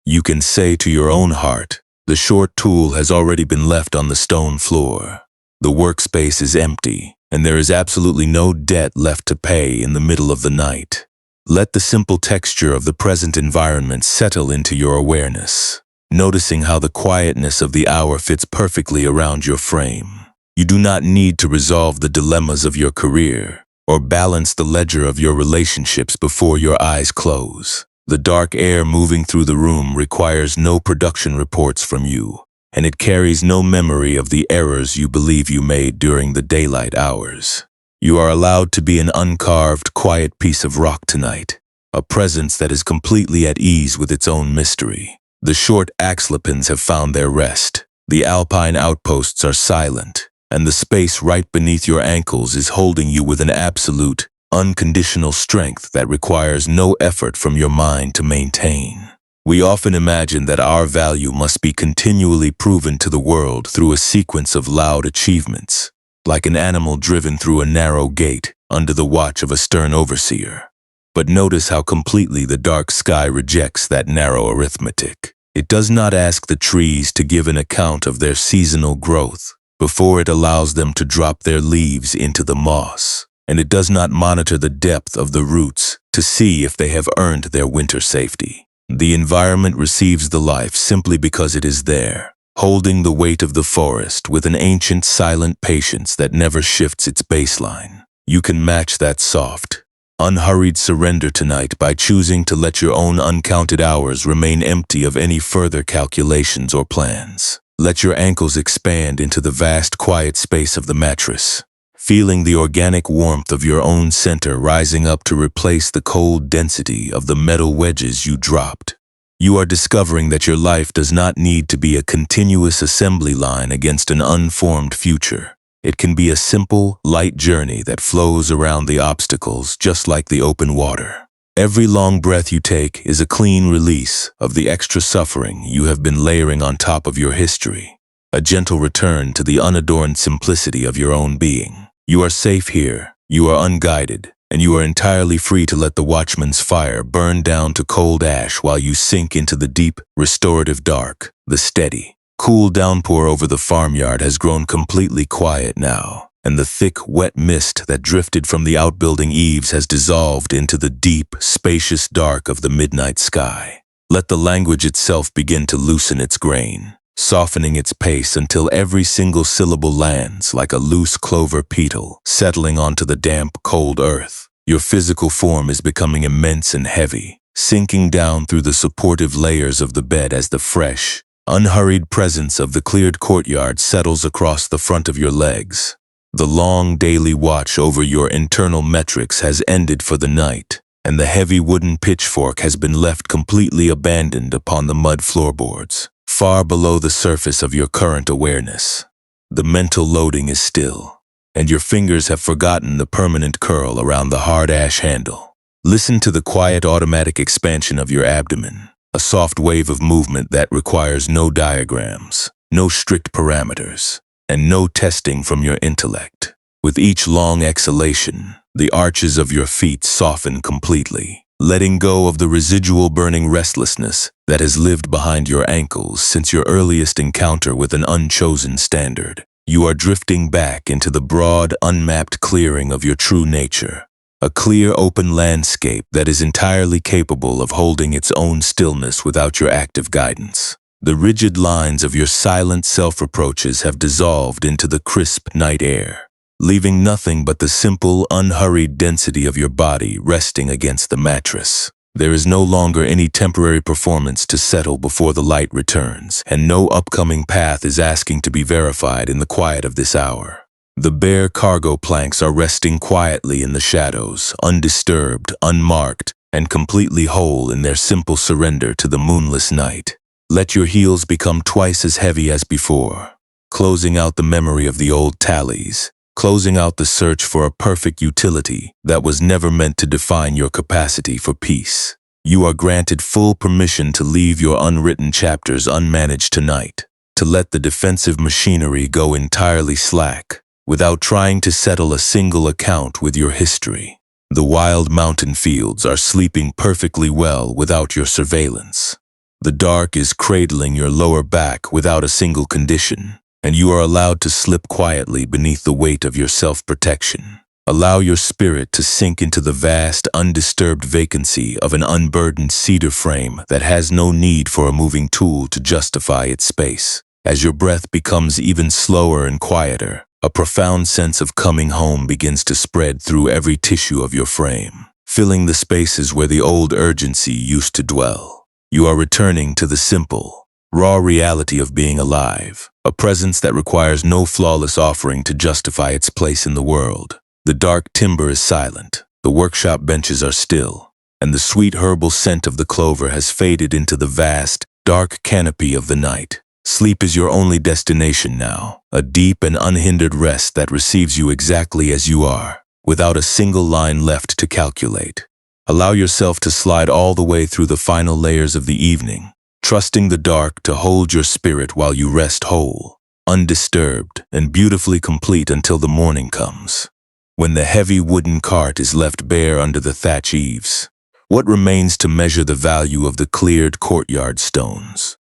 You can say to your own heart, the short tool has already been left on the stone floor. The workspace is empty, and there is absolutely no debt left to pay in the middle of the night. Let the simple texture of the present environment settle into your awareness, noticing how the quietness of the hour fits perfectly around your frame. You do not need to resolve the dilemmas of your career or balance the ledger of your relationships before your eyes close. The dark air moving through the room requires no production reports from you, and it carries no memory of the errors you believe you made during the daylight hours. You are allowed to be an uncarved, quiet piece of rock tonight, a presence that is completely at ease with its own mystery. The short axolotls have found their rest. The alpine outposts are silent, and the space right beneath your ankles is holding you with an absolute, unconditional strength that requires no effort from your mind to maintain. We often imagine that our value must be continually proven to the world through a sequence of loud achievements, like an animal driven through a narrow gate under the watch of a stern overseer. But notice how completely the dark sky rejects that narrow arithmetic. It does not ask the trees to give an account of their seasonal growth before it allows them to drop their leaves into the moss, and it does not monitor the depth of the roots to see if they have earned their winter safety. The environment receives the life simply because it is there, holding the weight of the forest with an ancient silent patience that never shifts its baseline. You can match that soft, unhurried surrender tonight by choosing to let your own uncounted hours remain empty of any further calculations or plans. Let your ankles expand into the vast quiet space of the mattress, feeling the organic warmth of your own center rising up to replace the cold density of the metal wedges you dropped. You are discovering that your life does not need to be a continuous assembly line against an unformed future. It can be a simple, light journey that flows around the obstacles just like the open water. Every long breath you take is a clean release of the extra suffering you have been layering on top of your history, a gentle return to the unadorned simplicity of your own being. You are safe here, you are unguided, and you are entirely free to let the watchman's fire burn down to cold ash while you sink into the deep, restorative dark. The steady, cool downpour over the farmyard has grown completely quiet now, and the thick, wet mist that drifted from the outbuilding eaves has dissolved into the deep, spacious dark of the midnight sky. Let the language itself begin to loosen its grain, softening its pace until every single syllable lands like a loose clover petal settling onto the damp, cold earth. Your physical form is becoming immense and heavy, sinking down through the supportive layers of the bed as the fresh, unhurried presence of the cleared courtyard settles across the front of your legs. The long daily watch over your internal metrics has ended for the night, and the heavy wooden pitchfork has been left completely abandoned upon the mud floorboards, far below the surface of your current awareness. The mental loading is still, and your fingers have forgotten the permanent curl around the hard ash handle. Listen to the quiet automatic expansion of your abdomen, a soft wave of movement that requires no diagrams, no strict parameters, and no testing from your intellect. With each long exhalation, the arches of your feet soften completely, letting go of the residual burning restlessness that has lived behind your ankles since your earliest encounter with an unchosen standard. You are drifting back into the broad, unmapped clearing of your true nature, a clear, open landscape that is entirely capable of holding its own stillness without your active guidance. The rigid lines of your silent self-reproaches have dissolved into the crisp night air, leaving nothing but the simple, unhurried density of your body resting against the mattress. There is no longer any temporary performance to settle before the light returns, and no upcoming path is asking to be verified in the quiet of this hour. The bare cargo planks are resting quietly in the shadows, undisturbed, unmarked, and completely whole in their simple surrender to the moonless night. Let your heels become twice as heavy as before, closing out the memory of the old tallies, closing out the search for a perfect utility that was never meant to define your capacity for peace. You are granted full permission to leave your unwritten chapters unmanaged tonight, to let the defensive machinery go entirely slack, without trying to settle a single account with your history. The wild mountain fields are sleeping perfectly well without your surveillance. The dark is cradling your lower back without a single condition, and you are allowed to slip quietly beneath the weight of your self-protection. Allow your spirit to sink into the vast, undisturbed vacancy of an unburdened cedar frame that has no need for a moving tool to justify its space. As your breath becomes even slower and quieter, a profound sense of coming home begins to spread through every tissue of your frame, filling the spaces where the old urgency used to dwell. You are returning to the simple, raw reality of being alive, a presence that requires no flawless offering to justify its place in the world. The dark timber is silent, the workshop benches are still, and the sweet herbal scent of the clover has faded into the vast, dark canopy of the night. Sleep is your only destination now, a deep and unhindered rest that receives you exactly as you are, without a single line left to calculate. Allow yourself to slide all the way through the final layers of the evening, trusting the dark to hold your spirit while you rest whole, undisturbed, and beautifully complete until the morning comes. When the heavy wooden cart is left bare under the thatch eaves, what remains to measure the value of the cleared courtyard stones?